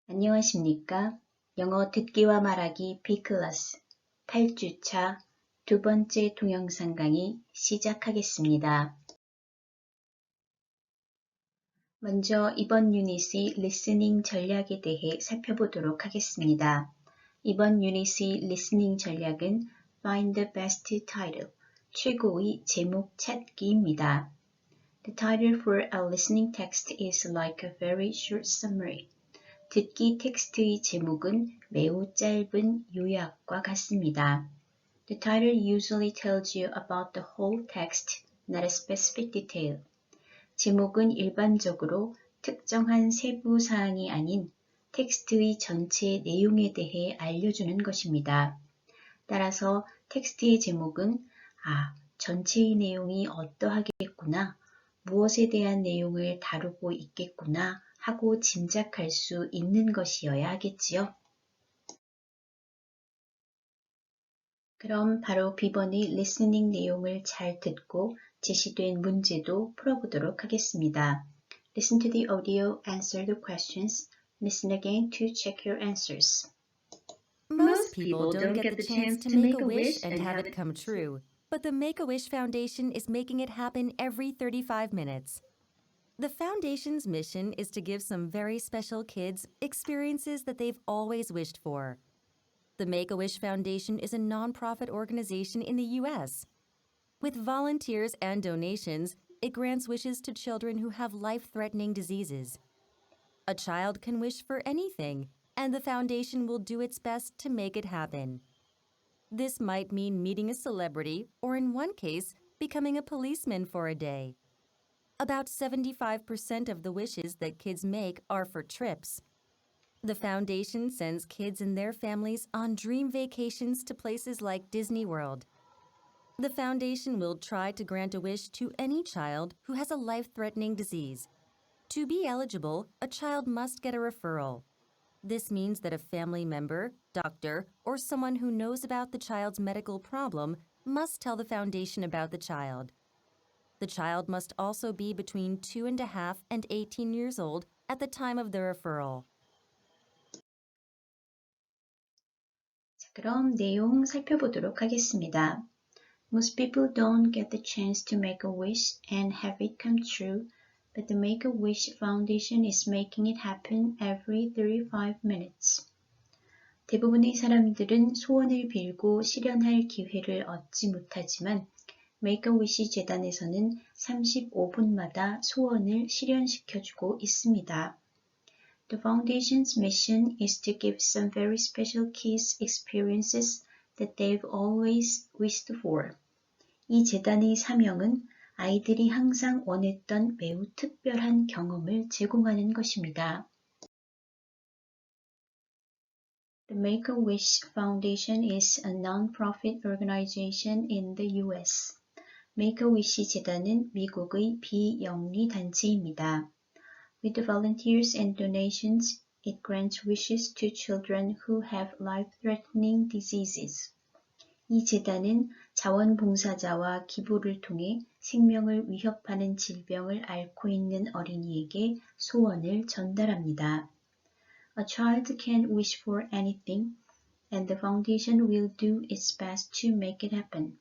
안녕하십니까? 영어 듣기와 말하기 B클래스 8주차 두 번째 동영상 강의 시작하겠습니다. 먼저 이번 유닛의 리스닝 전략에 대해 살펴보도록 하겠습니다. 이번 유닛의 리스닝 전략은 Find the best title, 최고의 제목 찾기입니다. The title for a listening text is like a very short summary. 듣기 텍스트의 제목은 매우 짧은 요약과 같습니다. The title usually tells you about the whole text, not a specific detail. 제목은 일반적으로 특정한 세부 사항이 아닌 텍스트의 전체 내용에 대해 알려주는 것입니다. 따라서 텍스트의 제목은 전체의 내용이 어떠하겠구나, 무엇에 대한 내용을 다루고 있겠구나 하고 짐작할 수 있는 것이어야 하겠지요. 그럼 바로 B번의 리스닝 내용을 잘 듣고 제시된 문제도 풀어보도록 하겠습니다. Listen to the audio, answer the questions. Listen again to check your answers. Most people don't get the chance to make a wish and have it come true, but the Make-A-Wish Foundation is making it happen every 35 minutes. The Foundation's mission is to give some very special kids experiences that they've always wished for. The Make-A-Wish Foundation is a nonprofit organization in the U.S. With volunteers and donations, it grants wishes to children who have life-threatening diseases. A child can wish for anything, and the foundation will do its best to make it happen. This might mean meeting a celebrity, or in one case, becoming a policeman for a day. About 75% of the wishes that kids make are for trips. The foundation sends kids and their families on dream vacations to places like Disney World. The foundation will try to grant a wish to any child who has a life-threatening disease. To be eligible, a child must get a referral. This means that a family member, doctor, or someone who knows about the child's medical problem must tell the foundation about the child. The child must also be between 2.5 and 18 years old at the time of the referral. 자, 그럼 내용 살펴보도록 하겠습니다. Most people don't get the chance to make a wish and have it come true, but the Make-A-Wish Foundation is making it happen every 35 minutes. 대부분의 사람들은 소원을 빌고 실현할 기회를 얻지 못하지만 Make-A-Wish 재단에서는 35분마다 소원을 실현시켜주고 있습니다. The foundation's mission is to give some very special kids experiences that they've always wished for. 이 재단의 사명은 아이들이 항상 원했던 매우 특별한 경험을 제공하는 것입니다. The Make-A-Wish Foundation is a non-profit organization in the U.S. Make-A-Wish 재단은 미국의 비영리 단체입니다. With volunteers and donations, it grants wishes to children who have life-threatening diseases. 이 재단은 자원봉사자와 기부를 통해 생명을 위협하는 질병을 앓고 있는 어린이에게 소원을 전달합니다. A child can wish for anything, and the foundation will do its best to make it happen.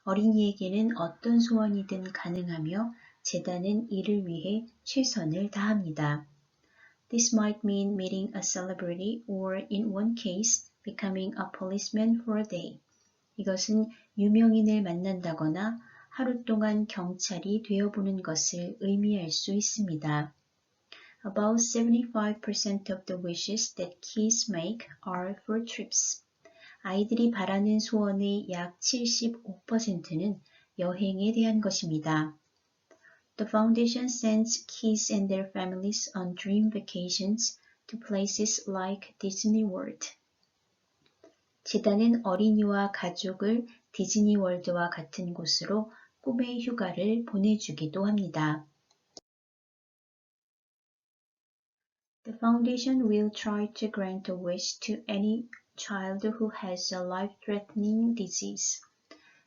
어린이에게는 어떤 소원이든 가능하며 재단은 이를 위해 최선을 다합니다. This might mean meeting a celebrity or, in one case, becoming a policeman for a day. 이것은 유명인을 만난다거나 하루 동안 경찰이 되어보는 것을 의미할 수 있습니다. About 75% of the wishes that kids make are for trips. 아이들이 바라는 소원의 약 75%는 여행에 대한 것입니다. The foundation sends kids and their families on dream vacations to places like Disney World. 재단은 어린이와 가족을 디즈니월드와 같은 곳으로 꿈의 휴가를 보내주기도 합니다. The foundation will try to grant a wish to any child who has a life-threatening disease.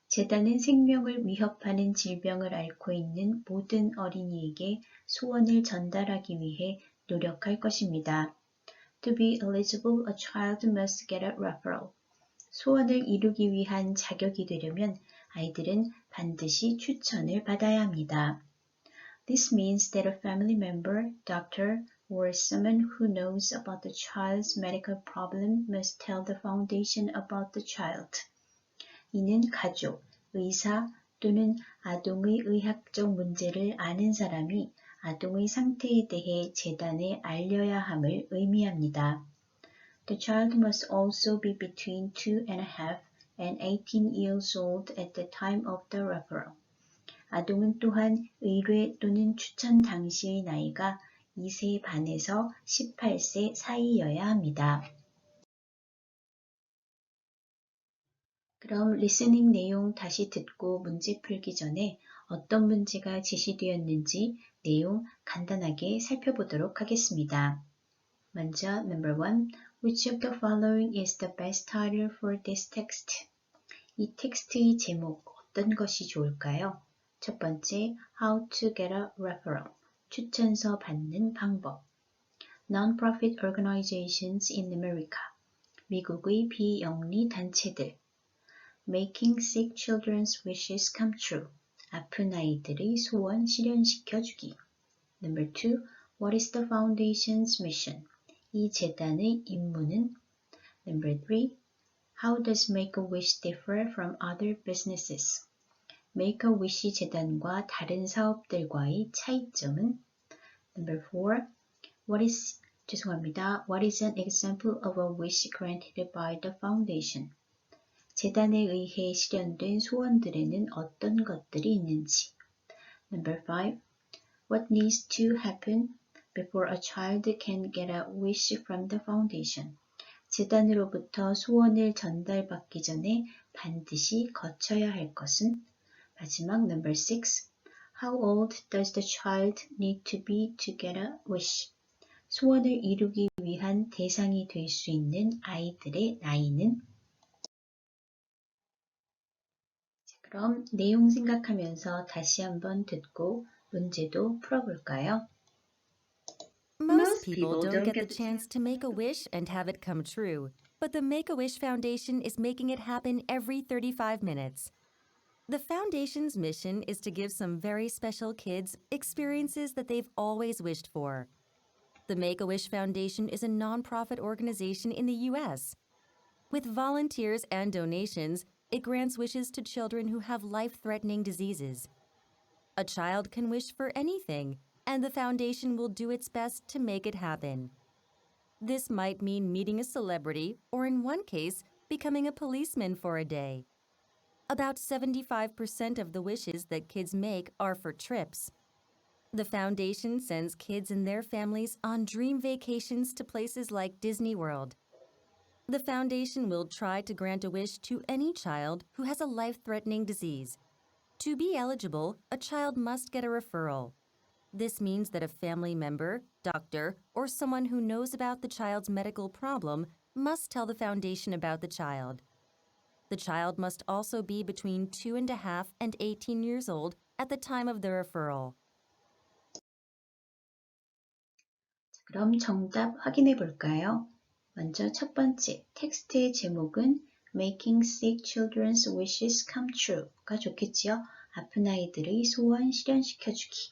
재단은 생명을 위협하는 질병을 앓고 있는 모든 어린이에게 소원을 전달하기 위해 노력할 것입니다. To be eligible, a child must get a referral. 소원을 이루기 위한 자격이 되려면 아이들은 반드시 추천을 받아야 합니다. This means that a family member, doctor, or someone who knows about the child's medical problem must tell the foundation about the child. 이는 가족, 의사 또는 아동의 의학적 문제를 아는 사람이 아동의 상태에 대해 재단에 알려야 함을 의미합니다. The child must also be between 2.5 and 18 years old at the time of the referral. 아동은 또한 의뢰 또는 추천 당시의 나이가 2세 반에서 18세 사이여야 합니다. 그럼 리스닝 내용 다시 듣고 문제 풀기 전에 어떤 문제가 제시되었는지 내용 간단하게 살펴보도록 하겠습니다. 먼저 number 1. Which of the following is the best title for this text? 이 텍스트의 제목 어떤 것이 좋을까요? 첫 번째, How to get a referral. 추천서 받는 방법. Non-profit organizations in America. 미국의 비영리 단체들. Making sick children's wishes come true. 아픈 아이들의 소원 실현시켜주기. Number 2. What is the foundation's mission? 이 재단의 임무는? Number 3. How does Make-A-Wish differ from other businesses? Make-A-Wish 재단과 다른 사업들과의 차이점은? Number 4. What is an example of a wish granted by the foundation? 재단에 의해 실현된 소원들에는 어떤 것들이 있는지. Number 5. What needs to happen before a child can get a wish from the foundation? 재단으로부터 소원을 전달받기 전에 반드시 거쳐야 할 것은? 마지막 number 6. How old does the child need to be to get a wish? 소원을 이루기 위한 대상이 될 수 있는 아이들의 나이는? 그럼 내용 생각하면서 다시 한번 듣고 문제도 풀어볼까요? Most people don't get the chance to make a wish and have it come true, but the Make-A-Wish Foundation is making it happen every 35 minutes. The foundation's mission is to give some very special kids experiences that they've always wished for. The Make-A-Wish Foundation is a nonprofit organization in the U.S. With volunteers and donations, it grants wishes to children who have life-threatening diseases. A child can wish for anything, and the foundation will do its best to make it happen. This might mean meeting a celebrity, or in one case, becoming a policeman for a day. About 75% of the wishes that kids make are for trips. The foundation sends kids and their families on dream vacations to places like Disney World. The foundation will try to grant a wish to any child who has a life-threatening disease. To be eligible, a child must get a referral. This means that a family member, doctor, or someone who knows about the child's medical problem must tell the foundation about the child. The child must also be between 2.5 and 18 years old at the time of the referral. 그럼 정답 확인해 볼까요? 먼저 첫 번째, 텍스트의 제목은 Making Sick Children's Wishes Come True가 좋겠지요. 아픈 아이들의 소원 실현시켜주기.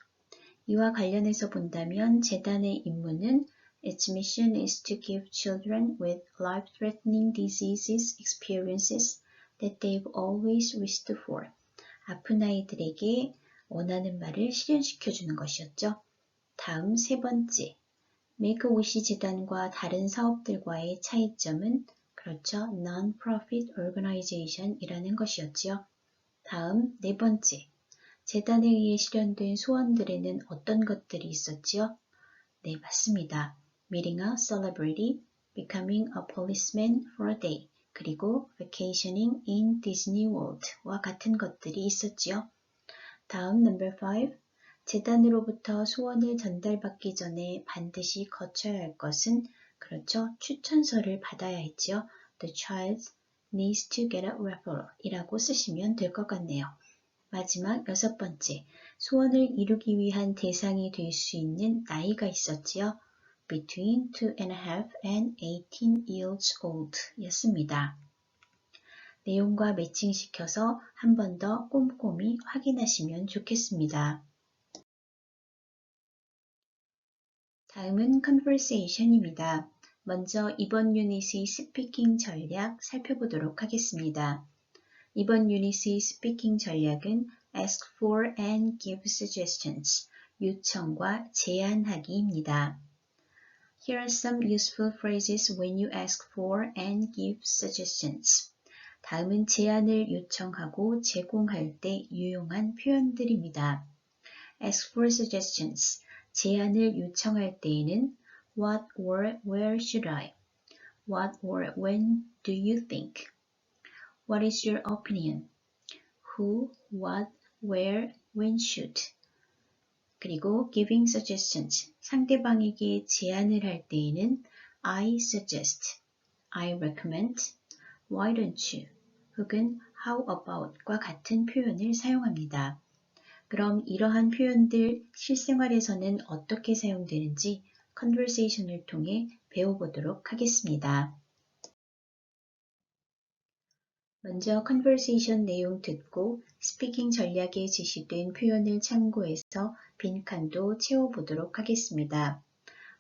이와 관련해서 본다면 재단의 임무는 Its mission is to give children with life-threatening diseases experiences that they've always wished for. 아픈 아이들에게 원하는 바를 실현시켜주는 것이었죠. 다음 세 번째, Make-A-Wish 재단과 다른 사업들과의 차이점은 그렇죠. Non-profit organization이라는 것이었지요. 다음 네 번째, 재단에 의해 실현된 소원들에는 어떤 것들이 있었지요? 네, 맞습니다. Meeting a celebrity, becoming a policeman for a day, 그리고 vacationing in Disney World와 같은 것들이 있었지요. 다음 number 5. 재단으로부터 소원을 전달받기 전에 반드시 거쳐야 할 것은 그렇죠. 추천서를 받아야 했지요. The child needs to get a referral 이라고 쓰시면 될 것 같네요. 마지막 여섯 번째, 소원을 이루기 위한 대상이 될 수 있는 나이가 있었지요. between 2.5 and 18 years old 였습니다. 내용과 매칭시켜서 한 번 더 꼼꼼히 확인하시면 좋겠습니다. 다음은 conversation입니다. 먼저 이번 유닛의 스피킹 전략 살펴보도록 하겠습니다. 이번 유닛의 스피킹 전략은 ask for and give suggestions, 요청과 제안하기입니다. Here are some useful phrases when you ask for and give suggestions. 다음은 제안을 요청하고 제공할 때 유용한 표현들입니다. Ask for suggestions. 제안을 요청할 때에는 What or where should I? What or when do you think? What is your opinion? Who, what, where, when should? 그리고 giving suggestions. 상대방에게 제안을 할 때에는 I suggest, I recommend, why don't you? 혹은 how about과 같은 표현을 사용합니다. 그럼 이러한 표현들 실생활에서는 어떻게 사용되는지 conversation을 통해 배워보도록 하겠습니다. 먼저 conversation 내용 듣고 스피킹 전략에 제시된 표현을 참고해서 빈칸도 채워보도록 하겠습니다.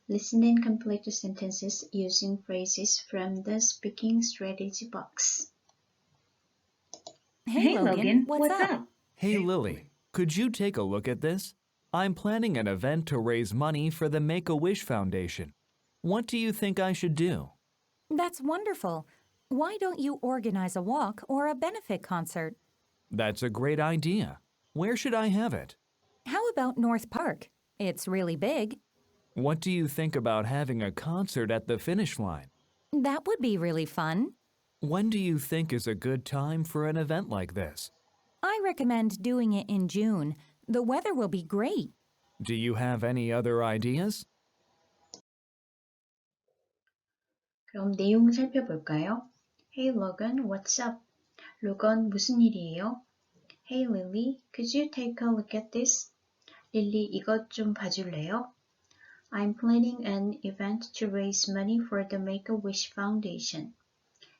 Listen and complete the sentences using phrases from the speaking strategy box. Hey Logan, what's up? Hey Lily, could you take a look at this? I'm planning an event to raise money for the Make-A-Wish Foundation. What do you think I should do? That's wonderful. Why don't you organize a walk or a benefit concert? That's a great idea. Where should I have it? How about North Park? It's really big. What do you think about having a concert at the finish line? That would be really fun. When do you think is a good time for an event like this? I recommend doing it in June. The weather will be great. Do you have any other ideas? 그럼 내용 살펴볼까요? Hey Logan, what's up? 로건, 무슨 일이에요? Hey Lily, could you take a look at this? 릴리, 이것 좀 봐줄래요? I'm planning an event to raise money for the Make-A-Wish Foundation.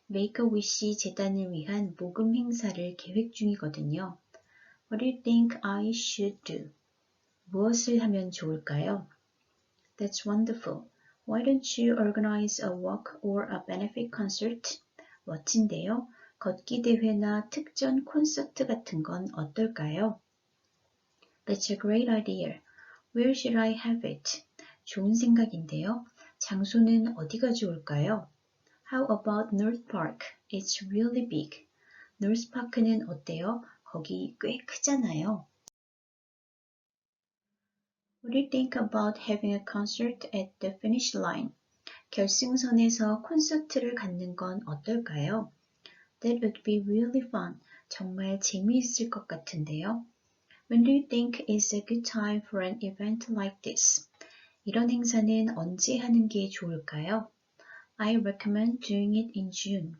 Make-A-Wish 재단을 위한 모금 행사를 계획 중이거든요. What do you think I should do? 무엇을 하면 좋을까요? That's wonderful. Why don't you organize a walk or a benefit concert? 멋진데요. 걷기 대회나 특전 콘서트 같은 건 어떨까요? That's a great idea. Where should I have it? 좋은 생각인데요. 장소는 어디가 좋을까요? How about North Park? It's really big. North Park는 어때요? 거기 꽤 크잖아요. What do you think about having a concert at the finish line? 결승선에서 콘서트를 갖는 건 어떨까요? That would be really fun. 정말 재미있을 것 같은데요. When do you think is a good time for an event like this? 이런 행사는 언제 하는 게 좋을까요? I recommend doing it in June.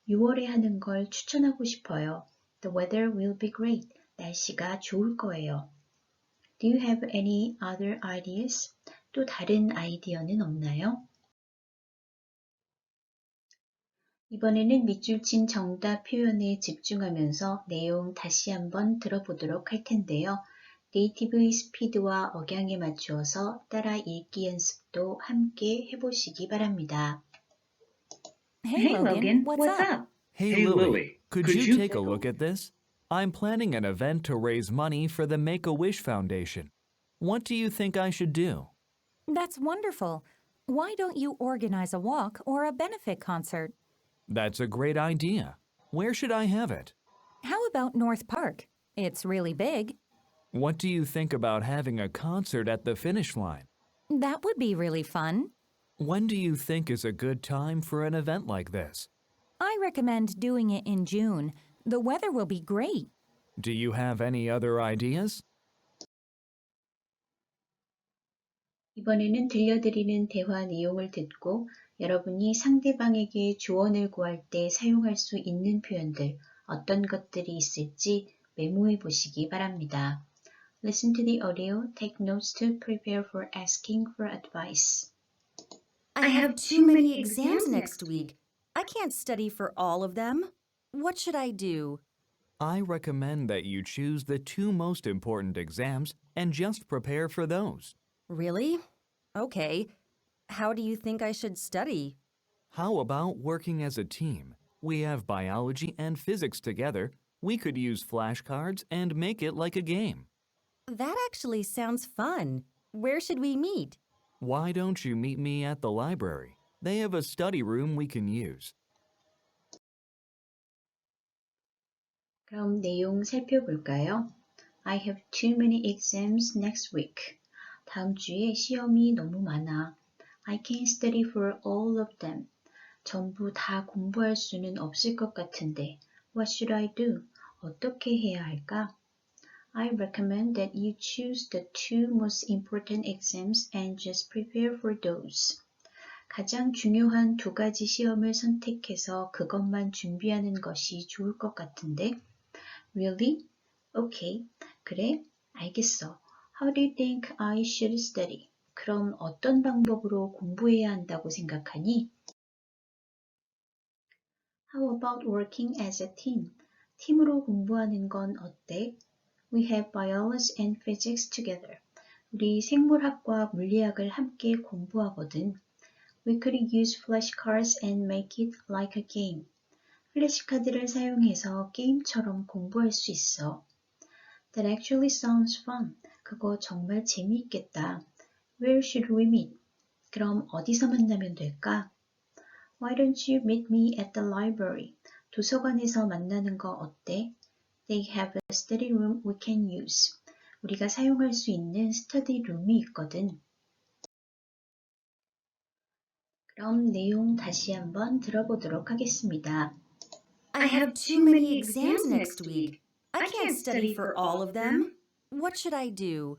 6월에 하는 걸 추천하고 싶어요. The weather will be great. 날씨가 좋을 거예요. Do you have any other ideas? 또 다른 아이디어는 없나요? 이번에는 밑줄 친 정답 표현에 집중하면서 내용 다시 한번 들어보도록 할 텐데요. 네이티브의 스피드와 억양에 맞추어서 따라 읽기 연습도 함께 해보시기 바랍니다. Hey Logan, what's up? Hey Lily, could you take a look at this? I'm planning an event to raise money for the Make-A-Wish Foundation. What do you think I should do? That's wonderful. Why don't you organize a walk or a benefit concert? That's a great idea. Where should I have it? How about North Park? It's really big. What do you think about having a concert at the finish line? That would be really fun. When do you think is a good time for an event like this? I recommend doing it in June. The weather will be great. Do you have any other ideas? 이번에는 들려드리는 대화 내용을 듣고 여러분이 상대방에게 조언을 구할 때 사용할 수 있는 표현들, 어떤 것들이 있을지 메모해 보시기 바랍니다. Listen to the audio, take notes to prepare for asking for advice. I have too many exams next week. I can't study for all of them. What should I do? I recommend that you choose the two most important exams and just prepare for those. Really? Okay. How do you think I should study? How about working as a team? We have biology and physics together. We could use flashcards and make it like a game. That actually sounds fun. Where should we meet? Why don't you meet me at the library? They have a study room we can use. 그럼 내용 살펴볼까요? I have too many exams next week. 다음 주에 시험이 너무 많아. I can't study for all of them. 전부 다 공부할 수는 없을 것 같은데. What should I do? 어떻게 해야 할까? I recommend that you choose the two most important exams and just prepare for those. 가장 중요한 두 가지 시험을 선택해서 그것만 준비하는 것이 좋을 것 같은데. Really? Okay. 그래? 알겠어. How do you think I should study? 그럼 어떤 방법으로 공부해야 한다고 생각하니? How about working as a team? 팀으로 공부하는 건 어때? We have biology and physics together. 우리 생물학과 물리학을 함께 공부하거든. We could use flashcards and make it like a game. 플래시카드를 사용해서 게임처럼 공부할 수 있어. That actually sounds fun. 그거 정말 재미있겠다. Where should we meet? 그럼 어디서 만나면 될까? Why don't you meet me at the library? 도서관에서 만나는 거 어때? They have a study room we can use. 우리가 사용할 수 있는 스터디 룸이 있거든. 그럼 내용 다시 한번 들어보도록 하겠습니다. I have too many exams next week. I can't study for all of them. What should I do?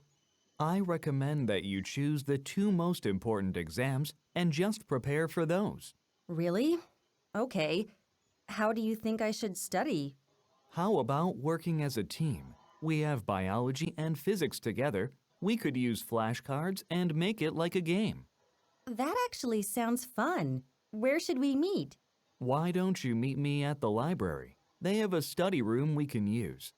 I recommend that you choose the two most important exams and just prepare for those. Really? Okay. How do you think I should study? How about working as a team? We have biology and physics together. We could use flashcards and make it like a game. That actually sounds fun. Where should we meet? Why don't you meet me at the library? They have a study room we can use.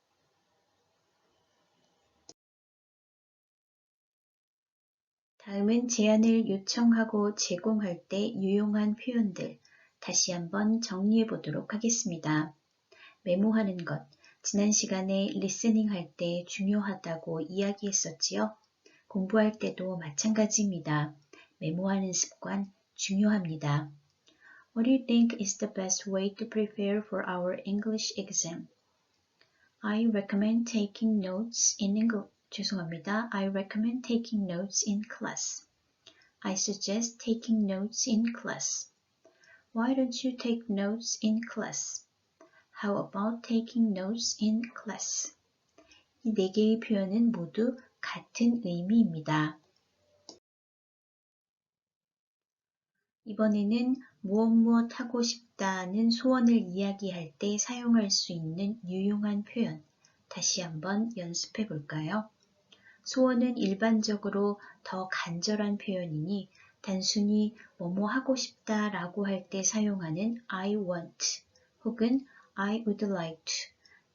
다음은 제안을 요청하고 제공할 때 유용한 표현들 다시 한번 정리해 보도록 하겠습니다. 메모하는 것, 지난 시간에 리스닝 할 때 중요하다고 이야기했었지요. 공부할 때도 마찬가지입니다. 메모하는 습관 중요합니다. What do you think is the best way to prepare for our English exam? I recommend taking notes in English. I recommend taking notes in class. I suggest taking notes in class. Why don't you take notes in class? How about taking notes in class? 이 네 개의 표현은 모두 같은 의미입니다. 이번에는 무엇 하고 싶다는 소원을 이야기할 때 사용할 수 있는 유용한 표현 다시 한번 연습해 볼까요? 소원은 일반적으로 더 간절한 표현이니 단순히 뭐뭐 하고 싶다 라고 할 때 사용하는 I want 혹은 I would like to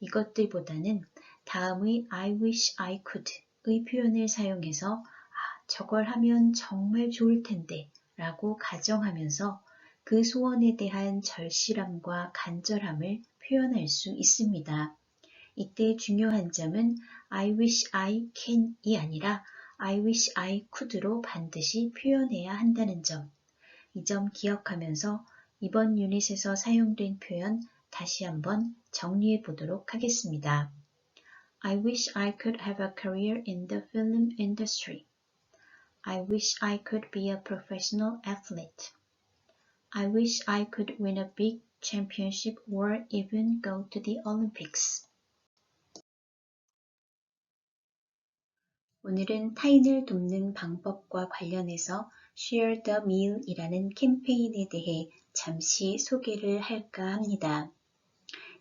이것들보다는 다음의 I wish I could의 표현을 사용해서 저걸 하면 정말 좋을 텐데 라고 가정하면서 그 소원에 대한 절실함과 간절함을 표현할 수 있습니다. 이때 중요한 점은 I wish I can이 아니라 I wish I could로 반드시 표현해야 한다는 점. 이 점 기억하면서 이번 유닛에서 사용된 표현 다시 한번 정리해 보도록 하겠습니다. I wish I could have a career in the film industry. I wish I could be a professional athlete. I wish I could win a big championship or even go to the Olympics. 오늘은 타인을 돕는 방법과 관련해서 Share the Meal이라는 캠페인에 대해 잠시 소개를 할까 합니다.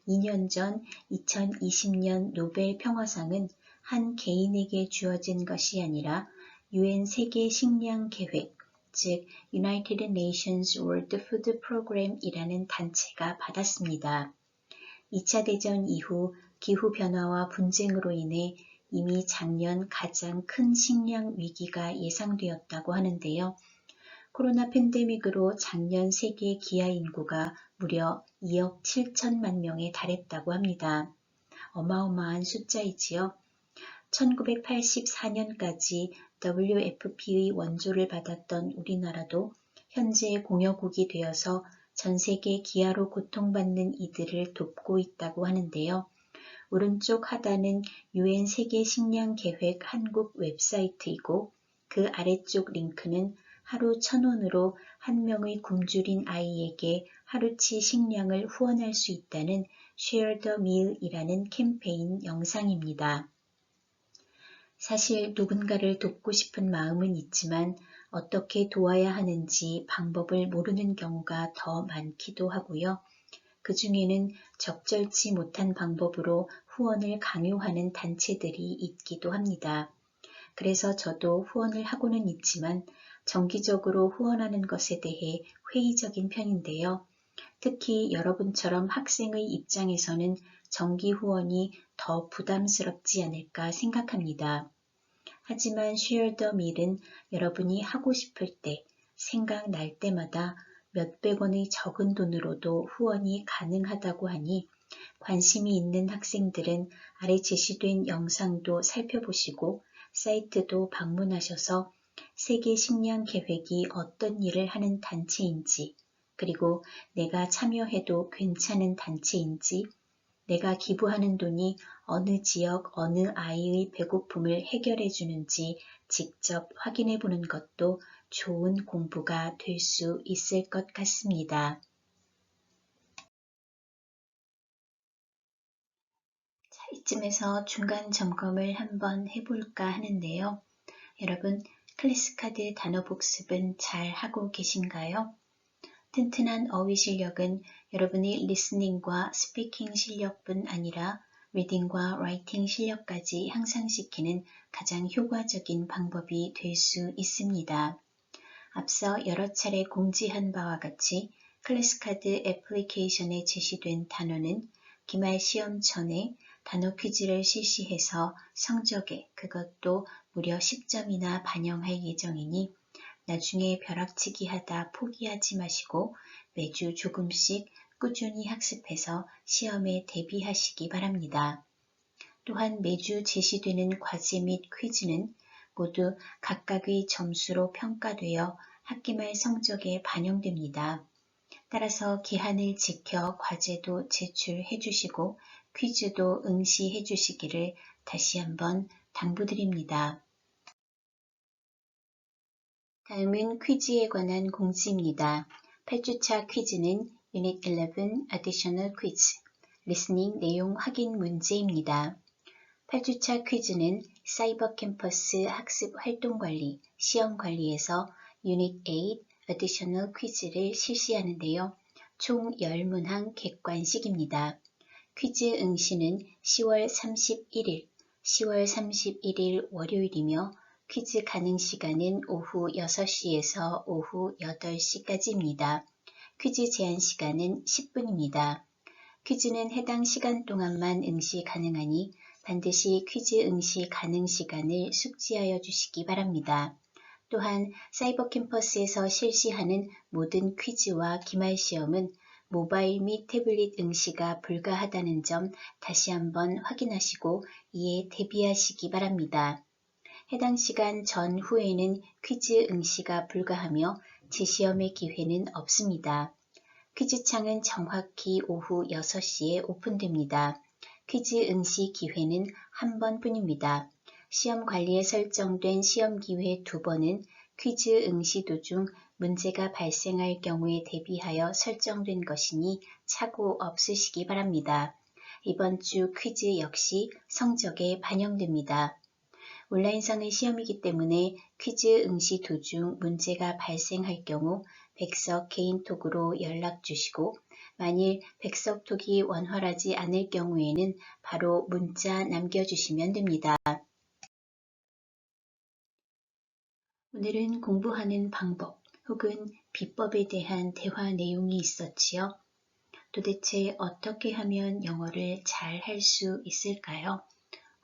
2년 전 2020년 노벨 평화상은 한 개인에게 주어진 것이 아니라 UN 세계 식량 계획 즉 United Nations World Food Program이라는 단체가 받았습니다. 2차 대전 이후 기후변화와 분쟁으로 인해 이미 작년 가장 큰 식량 위기가 예상되었다고 하는데요. 코로나 팬데믹으로 작년 세계 기아 인구가 무려 2억 7천만 명에 달했다고 합니다. 어마어마한 숫자이지요. 1984년까지 WFP의 원조를 받았던 우리나라도 현재 공여국이 되어서 전 세계 기아로 고통받는 이들을 돕고 있다고 하는데요. 오른쪽 하단은 UN 세계 식량 계획 한국 웹사이트이고 그 아래쪽 링크는 하루 1,000원으로 한 명의 굶주린 아이에게 하루치 식량을 후원할 수 있다는 Share the Meal이라는 캠페인 영상입니다. 사실 누군가를 돕고 싶은 마음은 있지만 어떻게 도와야 하는지 방법을 모르는 경우가 더 많기도 하고요. 그 중에는 적절치 못한 방법으로 후원을 강요하는 단체들이 있기도 합니다. 그래서 저도 후원을 하고는 있지만 정기적으로 후원하는 것에 대해 회의적인 편인데요. 특히 여러분처럼 학생의 입장에서는 정기 후원이 더 부담스럽지 않을까 생각합니다. 하지만 Share the Meal은 여러분이 하고 싶을 때, 생각날 때마다 몇백 원의 적은 돈으로도 후원이 가능하다고 하니 관심이 있는 학생들은 아래 제시된 영상도 살펴보시고 사이트도 방문하셔서 세계 식량 계획이 어떤 일을 하는 단체인지, 그리고 내가 참여해도 괜찮은 단체인지, 내가 기부하는 돈이 어느 지역, 어느 아이의 배고픔을 해결해 주는지 직접 확인해 보는 것도 좋은 공부가 될 수 있을 것 같습니다. 자, 이쯤에서 중간 점검을 한번 해볼까 하는데요. 여러분, 클래스카드 단어 복습은 잘 하고 계신가요? 튼튼한 어휘 실력은 여러분의 리스닝과 스피킹 실력뿐 아니라 리딩과 라이팅 실력까지 향상시키는 가장 효과적인 방법이 될 수 있습니다. 앞서 여러 차례 공지한 바와 같이 클래스카드 애플리케이션에 제시된 단어는 기말 시험 전에 단어 퀴즈를 실시해서 성적에 그것도 무려 10점이나 반영할 예정이니 나중에 벼락치기 하다 포기하지 마시고 매주 조금씩 꾸준히 학습해서 시험에 대비하시기 바랍니다. 또한 매주 제시되는 과제 및 퀴즈는 모두 각각의 점수로 평가되어 학기말 성적에 반영됩니다. 따라서 기한을 지켜 과제도 제출해 주시고 퀴즈도 응시해 주시기를 다시 한번 당부드립니다. 다음은 퀴즈에 관한 공지입니다. 8주차 퀴즈는 Unit 11 Additional Quiz, 리스닝 내용 확인 문제입니다. 8주차 퀴즈는 사이버 캠퍼스 학습 활동 관리, 시험 관리에서 Unit 8 Additional Quiz를 실시하는데요. 총 10문항 객관식입니다. 퀴즈 응시는 10월 31일 월요일이며 퀴즈 가능 시간은 오후 6시에서 오후 8시까지입니다. 퀴즈 제한 시간은 10분입니다. 퀴즈는 해당 시간 동안만 응시 가능하니 반드시 퀴즈 응시 가능 시간을 숙지하여 주시기 바랍니다. 또한 사이버 캠퍼스에서 실시하는 모든 퀴즈와 기말 시험은 모바일 및 태블릿 응시가 불가하다는 점 다시 한번 확인하시고 이에 대비하시기 바랍니다. 해당 시간 전후에는 퀴즈 응시가 불가하며 재시험의 기회는 없습니다. 퀴즈창은 정확히 오후 6시에 오픈됩니다. 퀴즈 응시 기회는 한 번뿐입니다. 시험 관리에 설정된 시험 기회 2번은 퀴즈 응시 도중 문제가 발생할 경우에 대비하여 설정된 것이니 착오 없으시기 바랍니다. 이번 주 퀴즈 역시 성적에 반영됩니다. 온라인상의 시험이기 때문에 퀴즈 응시 도중 문제가 발생할 경우 백석 개인톡으로 연락 주시고 만일 백석톡이 원활하지 않을 경우에는 바로 문자 남겨주시면 됩니다. 오늘은 공부하는 방법, 혹은 비법에 대한 대화 내용이 있었지요. 도대체 어떻게 하면 영어를 잘 할 수 있을까요?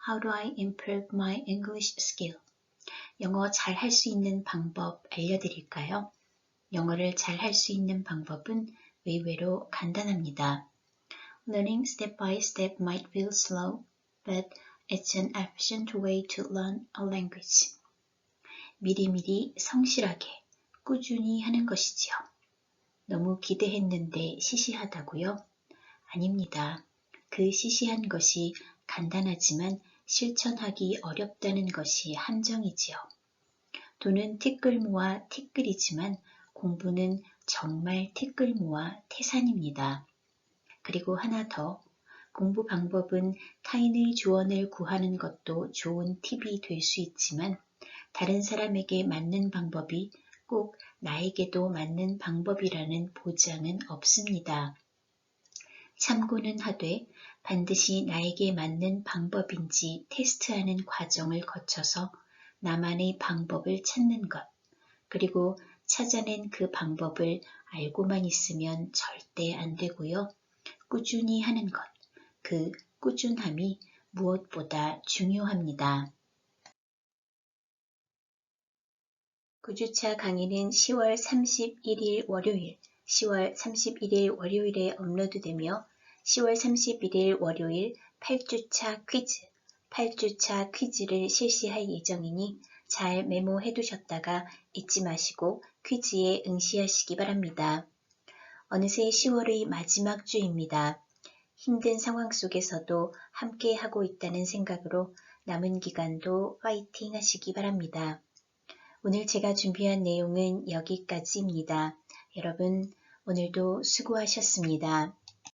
How do I improve my English skill? 영어 잘 할 수 있는 방법 알려드릴까요? 영어를 잘 할 수 있는 방법은 의외로 간단합니다. Learning step by step might feel slow, but it's an efficient way to learn a language. 미리미리 성실하게, 꾸준히 하는 것이지요. 너무 기대했는데 시시하다고요? 아닙니다. 그 시시한 것이 간단하지만 실천하기 어렵다는 것이 함정이지요. 돈은 티끌모아 티끌이지만 공부는 정말 티끌모아 태산입니다. 그리고 하나 더, 공부 방법은 타인의 조언을 구하는 것도 좋은 팁이 될 수 있지만 다른 사람에게 맞는 방법이 꼭 나에게도 맞는 방법이라는 보장은 없습니다. 참고는 하되 반드시 나에게 맞는 방법인지 테스트하는 과정을 거쳐서 나만의 방법을 찾는 것, 그리고 찾아낸 그 방법을 알고만 있으면 절대 안 되고요. 꾸준히 하는 것, 그 꾸준함이 무엇보다 중요합니다. 9주차 강의는 10월 31일 월요일, 10월 31일 월요일에 업로드되며 10월 31일 월요일 8주차 퀴즈를 실시할 예정이니 잘 메모해 두셨다가 잊지 마시고 퀴즈에 응시하시기 바랍니다. 어느새 10월의 마지막 주입니다. 힘든 상황 속에서도 함께 하고 있다는 생각으로 남은 기간도 파이팅 하시기 바랍니다. 오늘 제가 준비한 내용은 여기까지입니다. 여러분, 오늘도 수고하셨습니다.